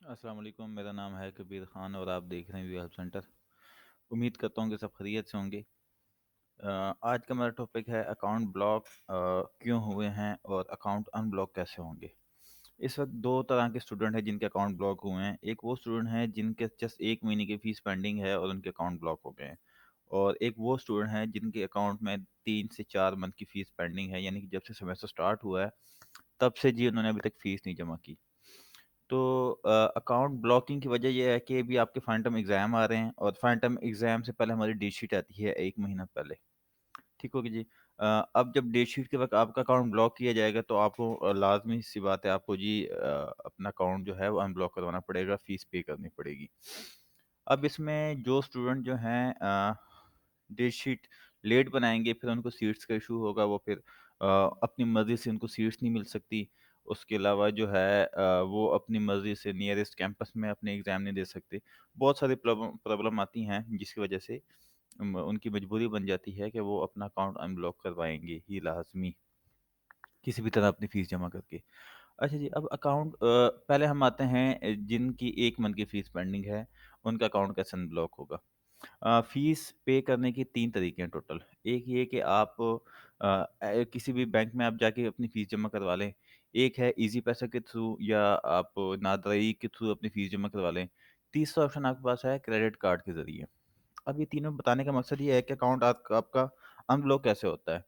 अस्सलाम वालेकुम। मेरा नाम है कबीर ख़ान और आप देख रहे हैं व्यू हेल्प सेंटर। उम्मीद करता हूँ कि सब खैरियत से होंगे। आज का मेरा टॉपिक है अकाउंट ब्लॉक क्यों हुए हैं और अकाउंट अनब्लॉक कैसे होंगे। इस वक्त दो तरह के स्टूडेंट हैं जिनके अकाउंट ब्लॉक हुए हैं। एक वो स्टूडेंट हैं जिनके जस्ट 1 महीने की फ़ीस पेंडिंग है और उनके अकाउंट ब्लॉक हो गए हैं। और एक वो स्टूडेंट हैं जिनके अकाउंट में 3 से 4 मंथ की फ़ीस पेंडिंग है, यानी कि जब से सेमेस्टर स्टार्ट हुआ है तब से जी उन्होंने अभी तक फ़ीस नहीं जमा की। तो अकाउंट ब्लॉकिंग की वजह ये है कि अभी आपके फाइनल टर्म एग्ज़ाम आ रहे हैं और फाइनल टर्म एग्ज़ाम से पहले हमारी डेट शीट आती है 1 महीना पहले। ठीक हो गया जी। अब जब डेट शीट के वक़्त आपका अकाउंट ब्लॉक किया जाएगा तो आपको लाज़मी सी बात है, आपको जी अपना अकाउंट जो है वो अनब्लॉक करवाना पड़ेगा, फ़ीस पे करनी पड़ेगी। अब इसमें जो स्टूडेंट जो हैं डेट शीट लेट बनाएँगे, फिर उनको सीट्स का इशू होगा, वो फिर अपनी मर्ज़ी से उनको सीट्स नहीं मिल सकती। उसके अलावा जो है वो अपनी मर्ज़ी से नियरेस्ट कैंपस में अपने एग्ज़ाम नहीं दे सकते। बहुत सारी प्रॉब्लम प्रॉब्लम आती हैं जिसकी वजह से उनकी मजबूरी बन जाती है कि वो अपना अकाउंट अनब्लॉक करवाएँगे ही लाज़मी, किसी भी तरह अपनी फ़ीस जमा करके। अच्छा जी, अब अकाउंट पहले हम आते हैं जिनकी 1 मंथ की फ़ीस पेंडिंग है, उनका अकाउंट कैसे अनब्लॉक होगा। फ़ीस पे करने के 3 तरीके हैं टोटल। एक ये कि आप किसी भी बैंक में आप जाके अपनी फ़ीस जमा करवा लें। एक है ईज़ी पैसा के थ्रू या आप नादरई के थ्रू अपनी फ़ीस जमा करवा लें। तीसरा ऑप्शन आपके पास है क्रेडिट कार्ड के ज़रिए। अब ये तीनों बताने का मकसद ये है कि अकाउंट आपका अनब्लॉक कैसे होता है।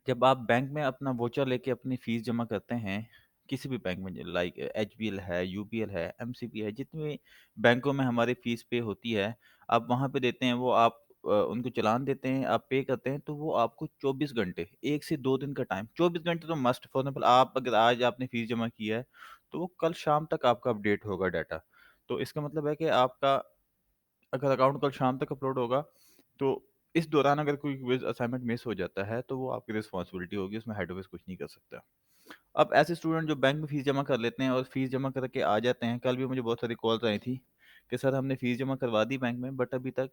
जब आप बैंक में अपना वोचर लेके अपनी फ़ीस जमा करते हैं, किसी भी बैंक में लाइक एचबीएल है, यूबीएल है, एमसीबी है, जितने भी बैंकों में हमारी फ़ीस पे होती है, आप वहाँ पे देते हैं, वो आप उनको चालान देते हैं, आप पे करते हैं, तो वो आपको 24 घंटे, 1 से 2 दिन का टाइम, 24 घंटे तो मस्ट फॉर एग्ज़ाम्पल आप अगर आज आपने फ़ीस जमा की है, तो वो कल शाम तक आपका अपडेट होगा डाटा। तो इसका मतलब है कि आपका अगर अकाउंट कल शाम तक अपलोड होगा, तो इस दौरान अगर कोई क्विज़ असाइनमेंट मिस हो जाता है, तो वो आपकी रिस्पॉन्सिबिलिटी होगी, उसमें हेड ऑफ़िस कुछ नहीं कर सकता। अब ऐसे स्टूडेंट जो बैंक में फ़ीस जमा कर लेते हैं और फ़ीस जमा करके आ जाते हैं, कल भी मुझे बहुत सारी कॉल्स आई थी कि सर हमने फ़ीस जमा करवा दी बैंक में, बट अभी तक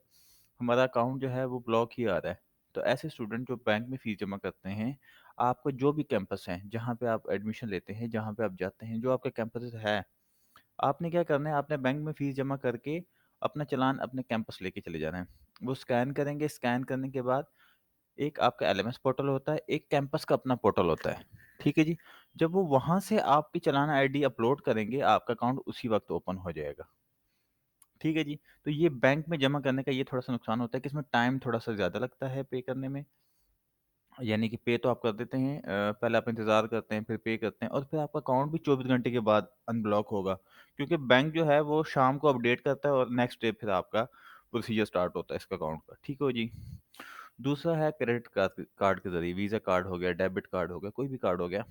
हमारा अकाउंट जो है वो ब्लॉक ही आ रहा है। तो ऐसे स्टूडेंट जो बैंक में फ़ीस जमा करते हैं, आपका जो भी कैंपस है, जहाँ पे आप एडमिशन लेते हैं, जहाँ पे आप जाते हैं, जो आपका कैंपस है, आपने क्या करना है, आपने बैंक में फ़ीस जमा करके अपना चालान अपने कैंपस लेके चले जाना है। वो स्कैन करेंगे, स्कैन करने के बाद एक आपका एलएमएस पोर्टल होता है, एक कैंपस का अपना पोर्टल होता है। ठीक है जी? जब वो वहाँ से आपकी चालान आईडी अपलोड करेंगे, आपका अकाउंट उसी वक़्त ओपन हो जाएगा। ठीक है जी? तो ये बैंक में जमा करने का ये थोड़ा-सा नुकसान होता है कि इसमें टाइम थोड़ा-सा ज़्यादा लगता है पे करने में। यानी कि पे तो आप कर देते हैं, पहले आप इंतज़ार करते हैं, फिर पे करते हैं और फिर आपका अकाउंट भी 24 घंटे के बाद अनब्लॉक होगा। क्योंकि बैंक जो है वो शाम को अपडेट करता है और नेक्स्ट डे फिर आपका प्रोसीजर स्टार्ट होता है इसका अकाउंट का। ठीक हो जी? दूसरा है क्रेडिट कार्ड कार्ड के ज़रिए, वीज़ा कार्ड हो गया, डेबिट कार्ड हो गया, कोई भी कार्ड हो गया।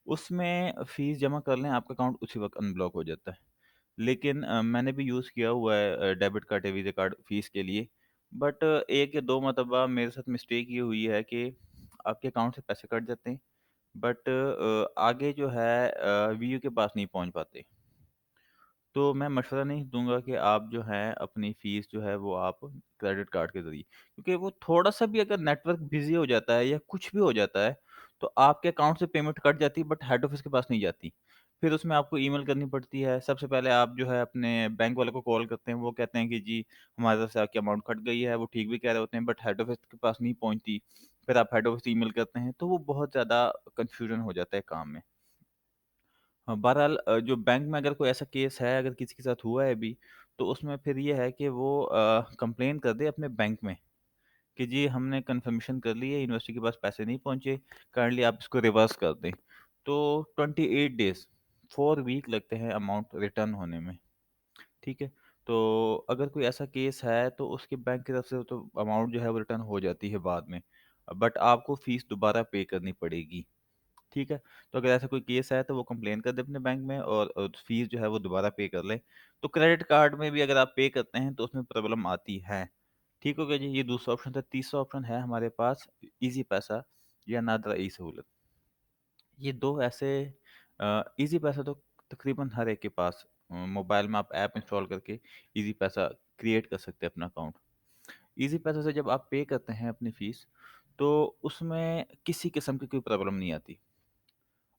उसमें फ़ीस जमा कर लें, आपका अकाउंट उसी वक़्त अनब्लॉक हो जाता है। लेकिन मैंने भी यूज़ किया हुआ है डेबिट कार्ड या वीज़ा कार्ड फ़ीस के लिए। बट 1 या 2 मरतबा मेरे साथ मिस्टेक ये हुई है कि आपके अकाउंट से पैसे कट जाते हैं, बट आगे जो है वीयू के पास नहीं पहुँच पाते। तो मैं मशवरा नहीं दूँगा कि आप जो है अपनी फ़ीस जो है वो आप क्रेडिट कार्ड के ज़रिए, क्योंकि वो थोड़ा-सा भी अगर नेटवर्क बिज़ी हो जाता है या कुछ भी हो जाता है, तो आपके अकाउंट से पेमेंट कट जाती है बट हेड ऑफ़िस के पास नहीं जाती। फिर उसमें आपको ईमेल करनी पड़ती है। सबसे पहले आप जो है अपने बैंक वाले को कॉल करते हैं, वो कहते हैं कि जी हमारी तरफ से आपकी अमाउंट कट गई है, वो ठीक भी कह रहे होते हैं बट हेड ऑफ़िस के पास नहीं पहुँचती। फिर आप हेड ऑफ़िस ईमेल करते हैं, तो वो बहुत ज़्यादा कन्फ्यूज़न हो जाता है काम में। हाँ, बहरहाल जो बैंक में अगर कोई ऐसा केस है, अगर किसी के साथ हुआ है अभी, तो उसमें फिर ये है कि वो कंप्लेन कर दे अपने बैंक में कि जी हमने कन्फर्मेशन कर ली है, यूनिवर्सिटी के पास पैसे नहीं पहुँचे, काइंडली आप इसको रिवर्स कर दें। तो 28 डेज़, 4 वीक लगते हैं अमाउंट रिटर्न होने में, ठीक है? तो अगर कोई ऐसा केस है, तो उसके बैंक की तरफ से तो अमाउंट जो है वो रिटर्न हो जाती है बाद में, बट आपको फीस दोबारा पे करनी पड़ेगी। ठीक है? तो अगर ऐसा कोई केस है तो वो कंप्लेन कर दें अपने बैंक में और फ़ीस जो है वो दोबारा पे कर लें। तो क्रेडिट कार्ड में भी अगर आप पे करते हैं तो उसमें प्रॉब्लम आती है। ठीक हो गया जी? ये दूसरा ऑप्शन था। तीसरा ऑप्शन है हमारे पास ईज़ी पैसा या नादरा ई-सहूलत। ये 2 ऐसे ईज़ी पैसा तो तकरीबन हर एक के पास मोबाइल में आप ऐप इंस्टॉल करके ईज़ी पैसा क्रिएट कर सकते हैं अपना अकाउंट। ईज़ी पैसा से जब आप पे करते हैं अपनी फ़ीस, तो उसमें किसी किस्म की कोई प्रॉब्लम नहीं आती।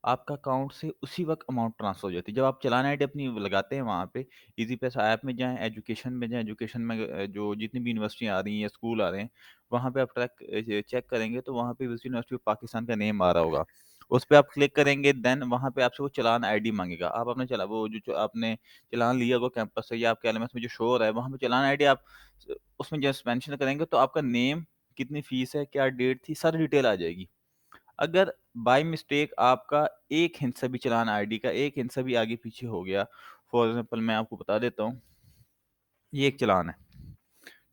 आपका अकाउंट से उसी वक़्त अमाउंट ट्रांसफ़र हो जाती है। जब आप चालान आईडी अपनी लगाते हैं वहाँ पे, ईज़ी पैसा ऐप में जाएँ, एजुकेशन में जाएँ, एजुकेशन में जो जितनी भी यूनिवर्सिटियाँ आ रही हैं या स्कूल आ रहे हैं, वहाँ पे आप चेक करेंगे तो वहाँ पे विज़िट यूनिवर्सिटी ऑफ पाकिस्तान का नेम आ रहा होगा। उस पे आप क्लिक करेंगे, देन वहाँ पे आपसे वो चालान आईडी माँगेगा। आप अपना चला वो जो आपने चालान लिया होगा कैंपस से या आपके एलएमएस में जो शो हो रहा है, वहाँ पे चालान आईडी आप उसमें जस्ट मेंशन करेंगे तो आपका नेम, कितनी फ़ीस है, क्या डेट थी, सारी डिटेल आ जाएगी। अगर बाय मिस्टेक आपका एक हिस्सा भी चालान आईडी का एक हिस्सा भी आगे पीछे हो गया, फॉर एग्ज़ाम्पल मैं आपको बता देता हूँ, ये एक चालान है,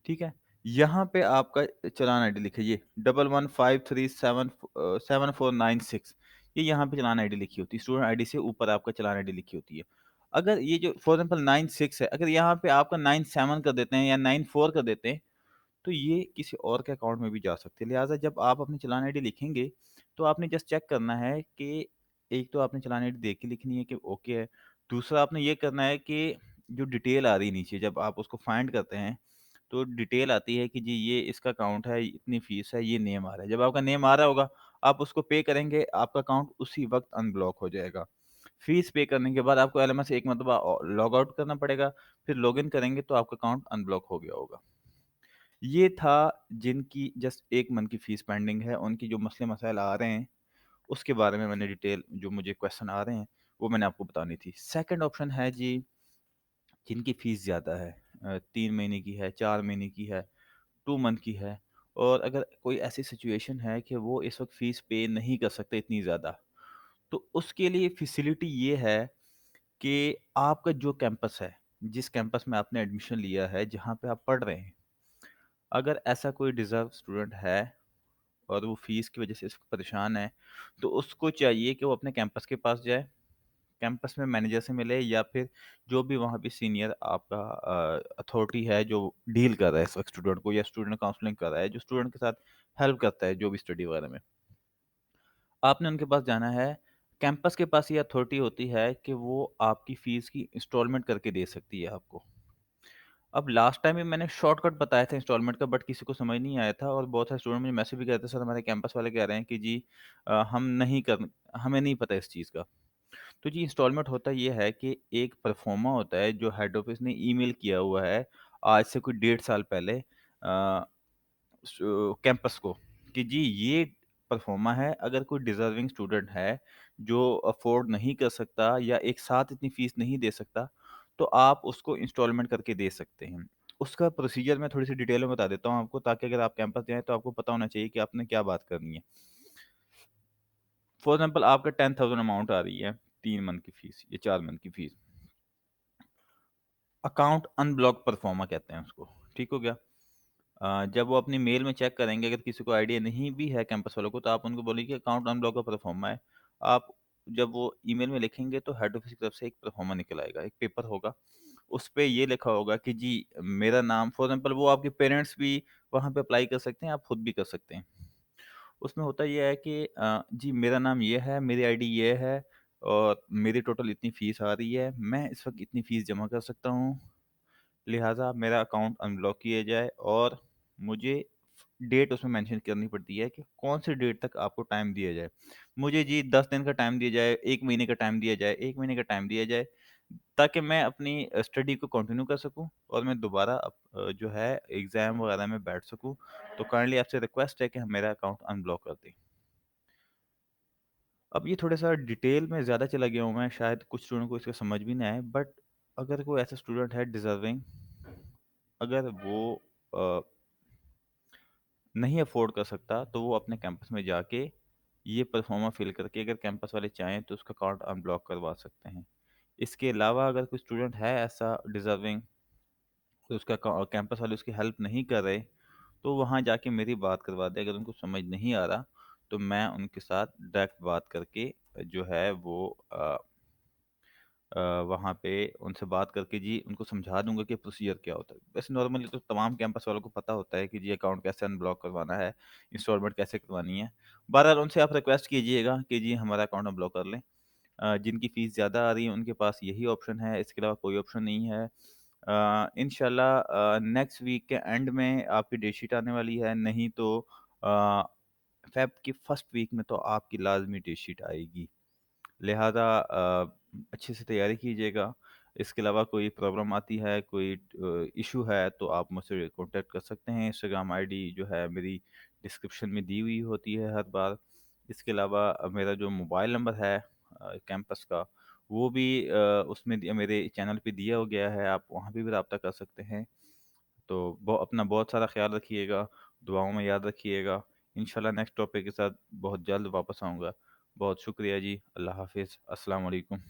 ठीक है? यहाँ पे आपका चालान आईडी लिखिए 115377 ये यहाँ पे चालान आईडी लिखी होती है, स्टूडेंट आईडी से ऊपर आपका चालान आईडी लिखी होती है। अगर ये जो फॉर एग्ज़ाम्पल 96 है, अगर यहाँ पे आपका 97 कर देते हैं या 94 कर देते हैं, तो ये किसी और के अकाउंट में भी जा सकती है। लिहाज़ा जब आप अपनी चालान आईडी लिखेंगे, तो आपने जस्ट चेक करना है कि एक तो आपने चालान आईडी देख के लिखनी है कि ओके है। दूसरा आपने ये करना है कि जो डिटेल आ रही है नीचे जब आप उसको फाइंड करते हैं, तो डिटेल आती है कि जी ये इसका अकाउंट है, इतनी फ़ीस है, ये नेम आ रहा है। जब आपका नेम आ रहा होगा, आप उसको पे करेंगे, आपका अकाउंट उसी वक़्त अनब्लॉक हो जाएगा। फ़ीस पे करने के बाद आपको एलएमएस एक मरतबा लॉग आउट करना पड़ेगा, फिर लॉगिन करेंगे तो आपका अकाउंट अनब्लॉक हो गया होगा। ये था जिनकी जस्ट 1 मंथ की फ़ीस पेंडिंग है, उनकी जो मसले-मसाइल आ रहे हैं, उसके बारे में मैंने डिटेल जो मुझे क्वेश्चन आ रहे हैं, वो मैंने आपको बतानी थी। सेकंड ऑप्शन है जी, जिनकी फ़ीस ज़्यादा है 3 महीने की है, 4 महीने की है, 2 मंथ की है और अगर कोई ऐसी सिचुएशन है कि वो इस वक़्त फ़ीस पे नहीं कर सकते इतनी ज़्यादा, तो उसके लिए फ़ैसिलिटी ये है कि आपका जो कैंपस है, जिस कैंपस में आपने एडमिशन लिया है, जहाँ पे आप पढ़ रहे हैं, अगर ऐसा कोई डिज़र्व स्टूडेंट है और वो फ़ीस की वज़ह से इस वक़्त परेशान है, तो उसको चाहिए कि वो अपने कैंपस के पास जाए, कैंपस में मैनेजर से मिले या फिर जो भी वहाँ पे सीनियर आपका अथॉरिटी है जो डील कर रहा है इस वक़्त स्टूडेंट को या स्टूडेंट काउंसलिंग कर रहा है, जो स्टूडेंट के साथ हेल्प करता है जो भी स्टडी वगैरह में। आपने उनके पास जाना है, कैंपस के पास ये अथॉरिटी होती है कि वो आपकी फ़ीस की इंस्टॉलमेंट करके दे सकती है आपको। अब लास्ट टाइम भी मैंने शॉर्टकट बताया था इंस्टॉलमेंट का बट किसी को समझ नहीं आया था और बहुत सारे स्टूडेंट मुझे मैसेज भी करते सर हमारे कैंपस वाले कह रहे हैं कि जी हम नहीं कर हमें नहीं पता इस चीज़ का। तो जी इंस्टॉलमेंट होता ये है कि एक परफॉर्मा होता है जो हेड ऑफिस ने ईमेल किया हुआ है आज से कोई 1.5 साल पहले कैंपस को कि जी ये परफॉर्मा है अगर कोई डिज़र्विंग स्टूडेंट है जो अफ़ोर्ड नहीं कर सकता या एक साथ इतनी फ़ीस नहीं दे सकता, तो आप उसको इंस्टॉलमेंट करके दे सकते हैं। उसका प्रोसीजर मैं थोड़ी-सी डिटेल में बता देता हूँ आपको ताकि अगर आप कैंपस जाएँ तो आपको पता होना चाहिए कि आपने क्या बात करनी है। फॉर एग्ज़ाम्पल आपका 10,000 अमाउंट आ रही है 3 मंथ की फ़ीस या 4 मंथ की फ़ीस। अकाउंट अनब्लॉक परफॉर्मा कहते हैं उसको, ठीक हो गया? जब वो अपनी मेल में चेक करेंगे अगर किसी को आइडिया नहीं भी है कैंपस वालों को तो आप उनको बोलिए कि अकाउंट अनब्लॉक का प्रोफार्मा है। आप जब वो ईमेल में लिखेंगे तो हेड ऑफिस की तरफ से एक प्रोफार्मा निकल आएगा, एक पेपर होगा। उस पे ये लिखा होगा कि जी मेरा नाम फॉर एग्ज़ाम्पल वो आपके पेरेंट्स भी वहाँ पे अप्लाई कर सकते हैं, आप खुद भी कर सकते हैं। उसमें होता ये है कि जी मेरा नाम ये है, मेरी आईडी ये है और मेरी टोटल इतनी फ़ीस आ रही है। मैं इस वक़्त इतनी फ़ीस जमा कर सकता हूँ। लिहाज़ा मेरा अकाउंट अनब्लॉक किया जाए और मुझे डेट उसमें मेंशन करनी पड़ती है कि कौन-सी डेट तक आपको टाइम दिया जाए। मुझे जी 10 दिन का टाइम दिया जाए, 1 महीने का टाइम दिया जाए, 1 महीने का टाइम दिया जाए, ताकि मैं अपनी स्टडी को कंटिन्यू कर सकूँ और मैं दोबारा जो है एग्ज़ाम वगैरह में बैठ सकूँ। तो काइंडली आपसे रिक्वेस्ट है कि मेरा अकाउंट अनब्लॉक कर दें। अब ये थोड़ा-सा डिटेल में ज़्यादा चला गया हूँ मैं, शायद कुछ स्टूडेंट को इसका समझ भी ना आए, बट अगर कोई ऐसा स्टूडेंट है डिज़र्विंग, अगर वो अ नहीं अफ़ोर्ड कर सकता, तो वो अपने कैंपस में जाके ये परफ़ॉर्मा फ़िल करके अगर कैंपस वाले चाहें तो उसका अकाउंट अनब्लॉक करवा सकते हैं। इसके अलावा अगर कोई स्टूडेंट है ऐसा डिज़र्विंग तो उसका कैंपस वाले उसकी हेल्प नहीं कर रहे, तो वहाँ जाके मेरी बात करवा दें। अगर उनको समझ नहीं आ रहा, तो मैं उनके साथ डायरेक्ट बात करके जो है वो वहाँ पे उनसे बात करके जी उनको समझा दूँगा कि प्रोसीजर क्या होता है। वैसे नॉर्मली तो तमाम कैंपस वालों को पता होता है कि जी अकाउंट कैसे अनब्लॉक करवाना है, इंस्टॉलमेंट कैसे करवानी है। बहरहाल उनसे आप रिक्वेस्ट कीजिएगा कि जी हमारा अकाउंट अनब्लॉक कर लें। जिनकी फ़ीस ज़्यादा आ रही है उनके पास यही ऑप्शन है, इसके अलावा कोई ऑप्शन नहीं है। इंशाल्लाह नेक्स्ट वीक के एंड में आपकी डेट शीट आने वाली है, नहीं तो अ, फ़ेब की फर्स्ट वीक में तो आपकी लाज़मी डेट शीट आएगी। लिहाजा अच्छे से तैयारी कीजिएगा। इसके अलावा कोई प्रॉब्लम आती है, कोई इशू है, तो आप मुझसे कांटेक्ट कर सकते हैं। इंस्टाग्राम आईडी जो है मेरी डिस्क्रिप्शन में दी हुई होती है हर बार। इसके अलावा मेरा जो मोबाइल नंबर है कैंपस का, वो भी मेरे चैनल पे दिया हो गया है, आप वहाँ पे भी रब्ता कर सकते हैं। तो अपना बहुत सारा ख्याल रखिएगा, दुआओं में याद रखिएगा। इंशाल्लाह नेक्स्ट टॉपिक के साथ बहुत जल्द वापस आऊँगा। बहुत शुक्रिया जी। अल्लाह हाफिज़। अस्सलाम वालेकुम।